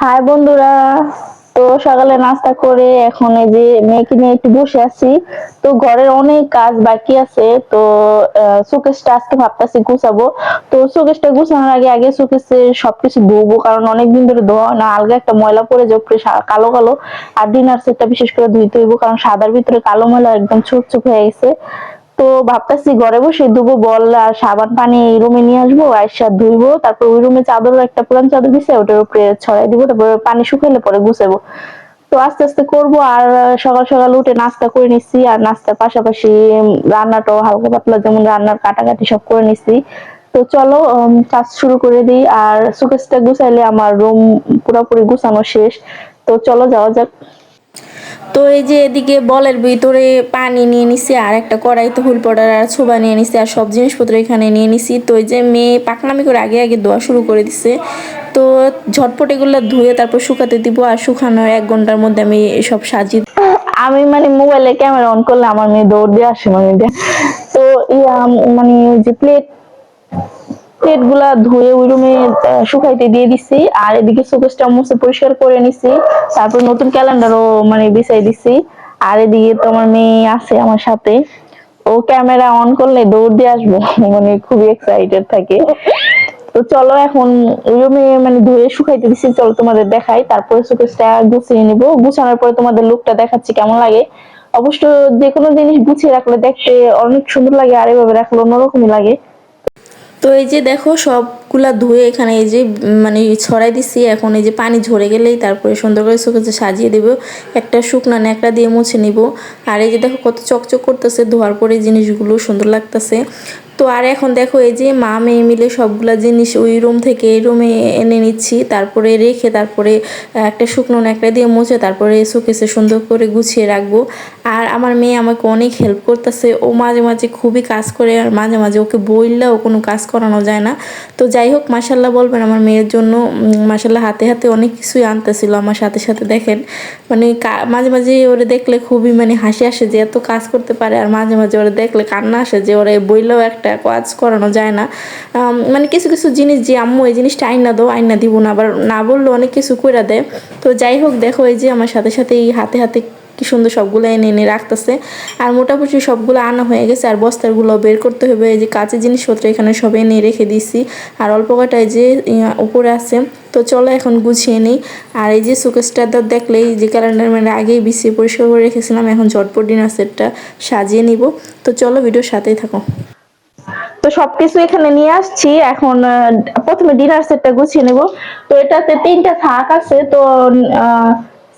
High বন্ধুরা। তো সকালে নাস্তা করে এখন এই যে মেয়েকে নিয়ে একটু বসে আছি। তো ঘরের অনেক কাজ বাকি আছে। তো শোকেসটা আজকে ভাবতেছি গুছাবো। তো শোকেসটা গুছানোর আগে আগে শোকেসে সবকিছু ধোবো, কারণ অনেকদিন ধরে ধোয়া হয় না, আলগা একটা ময়লা পড়ে যায় উপরে কালো কালো। আর ডিনার সেটটা বিশেষ করে ধুইতে হইব, কারণ সাদার ভিতরে কালো ময়লা একদম ছোট ছোট হয়ে গেছে। তো ভাবতেছি ঘরে বসে ধুবো, বল আর সাবান পানি এই রুমে নিয়ে আসবো, আইসা ধুইবো, তারপর ওই রুমে চাদর একটা পুরান চাদর দিছে ওটার উপরে ছড়াই দিব, তারপরে পানি শুকাইলে পরে গুছাবো। তো আস্তে আস্তে করবো। আর সকাল সকাল উঠে নাস্তা করে নিচ্ছি, আর নাস্তার পাশাপাশি রান্নাটাও হালকা পাতলা, যেমন রান্নার কাটাকাটি সব করে নিচ্ছি। তো চলো কাজ শুরু করে দিই। আর সুকেসটা গুছাইলে আমার রুম পুরোপুরি গুছানো শেষ। তো চলো যাওয়া যাক। তো এই যে এদিকে বলের ভিতরে পানি নিয়ে নিছি, আর একটা কড়াইতে হুল পাউডার আর ছোবা নিয়ে নিছি, আর সব জিনিসপত্র এখানে নিয়ে নিছি। তো এই যে মেয়ে পাকনামি করে আগে আগে ধোয়া শুরু করে দিছে। তো ঝটপট এগুলো ধুয়ে তারপর শুকাতে দিব, আর শুকানোর 1 ঘন্টার মধ্যে আমি সব সাজিয়ে। আমি মানে মোবাইলে ক্যামেরা অন করলে আমার মেয়ে দৌড় দিয়ে আসে মানে তো মানে যে প্লেট প্লেট গুলা ধুয়ে ওই রুমে শুকাইতে দিয়ে দিছি। আর এদিকে শোকেসটা মুছে পরিষ্কার করে নিছি, তারপর নতুন ক্যালেন্ডারও মানে বিছাই দিছি। আর এদিকে তো আমার মেয়ে আছে আমার সাথে, ও ক্যামেরা অন করলে দৌড় দিয়ে আসবো মানে খুবই এক্সাইটেড থাকে। তো চলো এখন ওই রুমে মানে ধুয়ে শুকাইতে দিছি, চলো তোমাদের দেখাই। তারপরে শোকেসটা গুছিয়ে নিব, গুছানোর পরে তোমাদের লুকটা দেখাচ্ছি কেমন লাগে। অবশ্য যে কোনো জিনিস গুছিয়ে রাখলে দেখতে অনেক সুন্দর লাগে, আর এভাবে রাখলে অন্যরকমই লাগে। তো এই যে দেখো সবগুলা ধুয়ে এখানে এই যে মানে ছড়াই দিছি। এখন এই যে পানি ঝরে গেলেই তারপরে সুন্দর করে শোকেসে সাজিয়ে দেব, একটা শুকনা ন্যাকড়া দিয়ে মুছে নিব। আর এই যে দেখো কত চকচক করতেছে, ধোয়ার পরে জিনিসগুলো সুন্দর লাগতেছে। তো আর এখন দেখো এই যে মা মেয়ে মিলে সবগুলা জিনিস ওই রুম থেকে এই রুমে এনে নিচ্ছি, তারপরে রেখে তারপরে একটা শুকনো ন্যাকড়া দিয়ে মুছে তারপরে শোকেসে সুন্দর করে গুছিয়ে রাখবো। আর আমার মেয়ে আমাকে অনেক হেল্প করতেছে, ও মাঝে মাঝে খুবই কাজ করে, আর মাঝে মাঝে ওকে বললেও কোনো কাজ করানো যায় না। তো যাই হোক, মাশাল্লাহ বলবেন আমার মেয়ের জন্য। মাশাল্লাহ হাতে হাতে অনেক কিছুই আনতেছিল আমার সাথে সাথে। দেখেন মানে মাঝে মাঝে ওরে দেখলে খুবই মানে হাসি আসে যে এত কাজ করতে পারে, আর মাঝে মাঝে ওরে দেখলে কান্না আসে যে ওরে বইলেও একটা কাজ করানো যায় না। মানে কিছু কিছু জিনিস যে আম্মু এই জিনিসটা আইনা দাও, আইনা দিব না, আবার না বললে অনেক কিছু কইরা দেয়। তো যাই হোক দেখো এই যে আমার সাথে সাথে এই হাতে হাতে কি সুন্দর সবগুলো এনে এনে রাখতেছে। আর মোটামুটি সবগুলো আনা হয়ে গেছে, আর বস্তারগুলো বের করতে হবে। এই যে কাঁচের জিনিসপত্র এখানে সব এনে রেখে দিছি, আর অল্প কটায় যে উপরে আছে। তো চলো এখন গুছিয়ে নিই। আর এই যে শোকেসটা দেখলেই যে ক্যালেন্ডার মানে আগেই বিছিয়ে পরিষ্কার করে রেখেছিলাম, এখন ঝটপট ডিনার সেটটা সাজিয়ে নিব। তো চলো ভিডিওর সাথেই থাকো। তো সবকিছু এখানে নিয়ে আসছি। এখন প্রথমে ডিনার সেটটা গুছিয়ে নেব। তো এটাতে 3টা থাক আছে। তো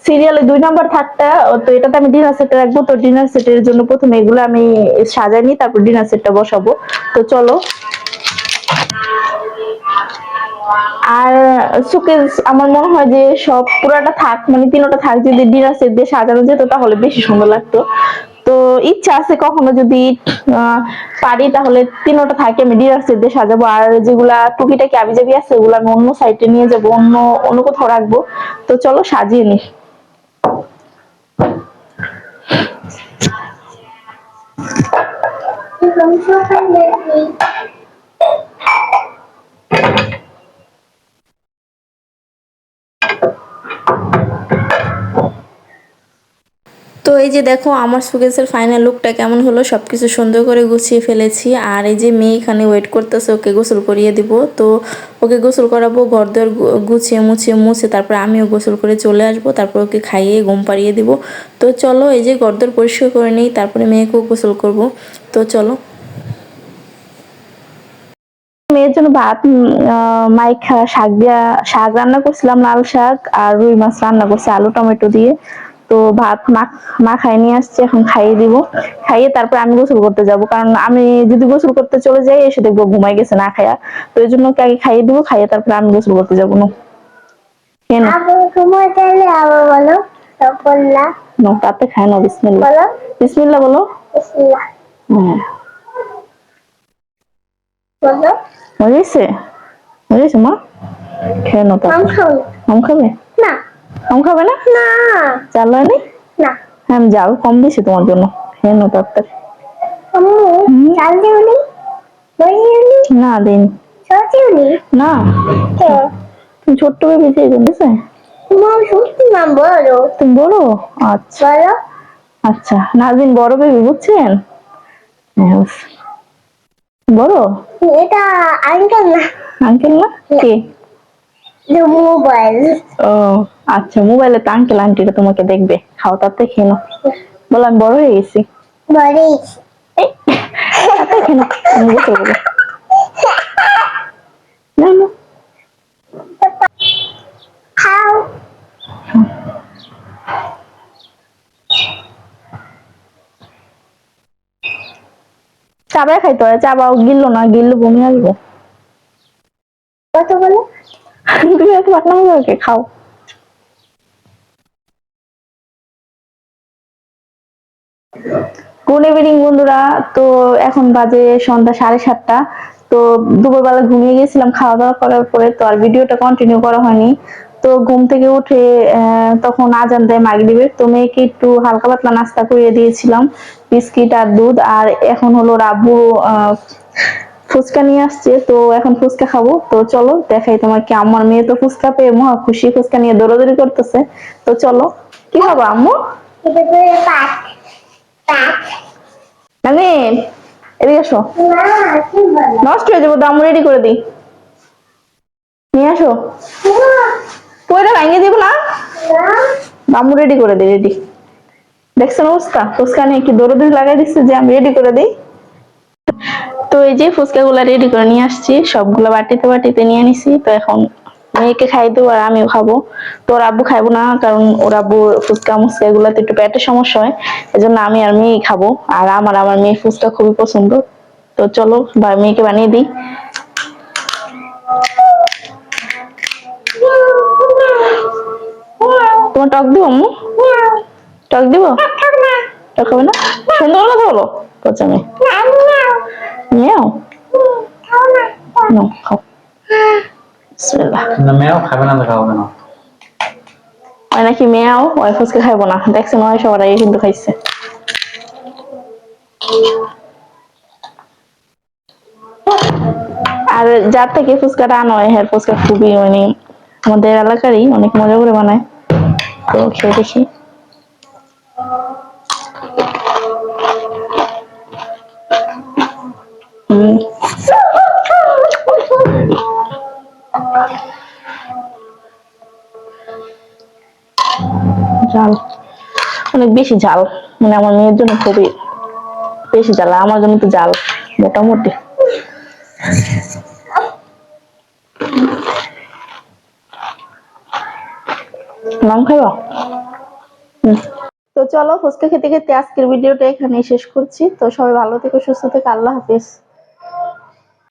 সিরিয়ালে 2 নম্বর থাকটা, তো এটাতে আমি ডিনার সেট রাখবো। তো ডিনার সেটের জন্য প্রথমে এগুলো আমি সাজাই নিই, তারপর ডিনার সেটটা বসাবো। তো চলো। আর সুকেস আমার মনে হয় যে সব পুরাটা থাক, মানে 3টা থাক, যদি ডিনার সেট দিয়ে সাজানো যেত তাহলে বেশি সুন্দর লাগতো। তো ইচ্ছা আছে কখনো যদি পারি তাহলে 3টা থাকে আমি ডিনার সেট দিয়ে সাজাবো। আর যেগুলা টুকিটাকি আবিজাবি আছে ওগুলো আমি অন্য সাইডে নিয়ে যাবো, অন্য অন্য কোথাও রাখবো। তো চলো সাজিয়ে নি। তো এই যে দেখো আমার শোকেসের ফাইনাল লুকটা কেমন হলো, সব কিছু সুন্দর করে গুছিয়ে ফেলেছি। আর এই যে মেয়ে এখানে ওয়েট করতেছে, ওকে গোসল করিয়ে দিব। তো ওকে গোসল করাবো, ঘরদোর গুছিয়ে মুছে তারপর আমিও গোসল করে চলে আসবো, তারপর ওকে খাইয়ে ঘুম পাড়িয়ে দিব। তো চলো এই যে ঘরদোর পরিষ্কার করে নিই, তারপরে মেয়েকেও গোসল করব। তো চলো। মেয়ের জন্য ভাত মাইখা শাক দিয়া শাক রান্না করছিলাম, লাল শাক, আর রুই মাছ রান্না করছি আলু টমেটো দিয়ে। তো ভাত মাখায় নিয়ে আসছে, এখন খাইয়ে দিব। খাইয়ে তারপর আমি গোসল করতে যাব, কারণ আমি যদি গোসল করতে চলে যাই এসে দেখবো ঘুমাই গেছে না খায়া। তো এই জন্য ওকে আগে খাইয়ে দিব, খাইয়ে তারপর আমি গোসল করতে যাবো না। কেন বলো, তাতে খায় না। বিসমিল্লাহ বলো, বিসমিল্লাহ বলো। হ্যাঁ হয়েছে, হয়েছে মা। খেয়ে নাও তো। আম খাবে না? আম খাবে না? চাল হয়নি? হ্যাঁ আমি জাল কম দিছি তোমার জন্য, খেয়ে নাও তাড়াতাড়ি। না দিন না, তুমি ছোট্ট বেবি সেই জন্য। তোমার সত্যি নাম বলো। তুমি বড়? আচ্ছা বলো। আচ্ছা, নাজরিন বড় বেবি, বুঝছেন? Yes. বড় এটা আঙ্কেল না, আঙ্কেল না, কে? মোবাইল। ও আচ্ছা, মোবাইলে তো আঙ্কেল আন্টিরা তোমাকে দেখবে, খাও তাতে খেয়ে নাও। বলো আমি বড় হয়ে গেছি। মরিচ। এই, তাতে খেয়ে নাও, আমি গোসল করবো। না না, খাও। চাবাই খাইতে হয়, চাবাও গিললো না, গিললে বমি আসবো। কত বলো? তুমি এত পাটনা মজা খাও। গুড ইভিনিং বন্ধুরা, তো এখন বাজে সন্ধ্যা 7:30। তো দুপুরবেলা ঘুমিয়ে গেছিলাম খাওয়া দাওয়া করার পরে, তো আর ভিডিওটা কন্টিনিউ করা হয়নি। তো ঘুম থেকে উঠে তখন আজান দেয় মাগরিবের, তো মেয়েকে একটু হালকা পাতলা নাস্তা করিয়ে দিয়েছিলাম, বিস্কিট আর দুধ। আর এখন হলো রাবু ফুচকা নিয়ে আসছে, তো এখন ফুচকা খাবো। তো চলো দেখাই তোমাকে, আমার মেয়ে তো ফুচকা পেয়ে মহা খুশি, ফুচকা নিয়ে দৌড়াদৌড়ি করতেছে। তো চলো, কি খাবো আম্মু? এটা তো পাট। পাট। মানে এদিকে এসো, না, কি বলো? নষ্ট হয়ে যাবো, দাম রেডি করে দিই, নিয়ে আসো। পয়টা ভাঙিয়ে দিব না, দাম রেডি করে দিই, রেডি। দেখছেন অবস্থা, ফুচকা নিয়ে একটু দৌড়াদৌড়ি লাগাই দিচ্ছে যে আমি রেডি করে দিই। তো এই যে ফুচকা গুলা রেডি করে নিয়ে আসছি, সবগুলো বাটিতে বাটিতে নিয়ে নিছি। তো এখন মেয়েকে খাই দেবো আর আমিও খাবো। তো ওর আব্বু খাইবো না, কারণ ওর আব্বু ফুচকা মুচকা এগুলাতে একটু পেটের সমস্যা হয়, এজন্য আমি আর মেয়েই খাবো। আর আমার মেয়ে ফুচকা খুবই পছন্দ। তো চলো মেয়েকে বানিয়ে দিই। তোমার টক দিব আম্মু? টক দিব? টক হবে না? সুন্দর কথা বলো, কচা মেয়ে। মেয়েও নাও, খাও। বিসমিল্লাহ। না মেয়েও খাবে না, দেখা হবে না। ওই নাকি মেয়েও ওই ফুচকা খাইবো না, দেখছেন ওই সবার আগে কিন্তু খাইছে। আর যার থেকে ফুচকাটা আনা হয় হ্যাঁ, ফুচকা খুবই মানে আমাদের এলাকারই অনেক মজা করে বানায়, তো খেয়ে দেখি। ঝাল, অনেক বেশি ঝাল, মানে আমার মেয়ের জন্য খুবই বেশি ঝাল, আর আমার জন্য তো ঝাল মোটামুটি। নাম খাইবা? তো চলো ফুচকা খেতে খেতে আজকের ভিডিওটা এখানেই শেষ করছি। তো সবাই ভালো থেকো, সুস্থ থেকো, আল্লাহ হাফেজ।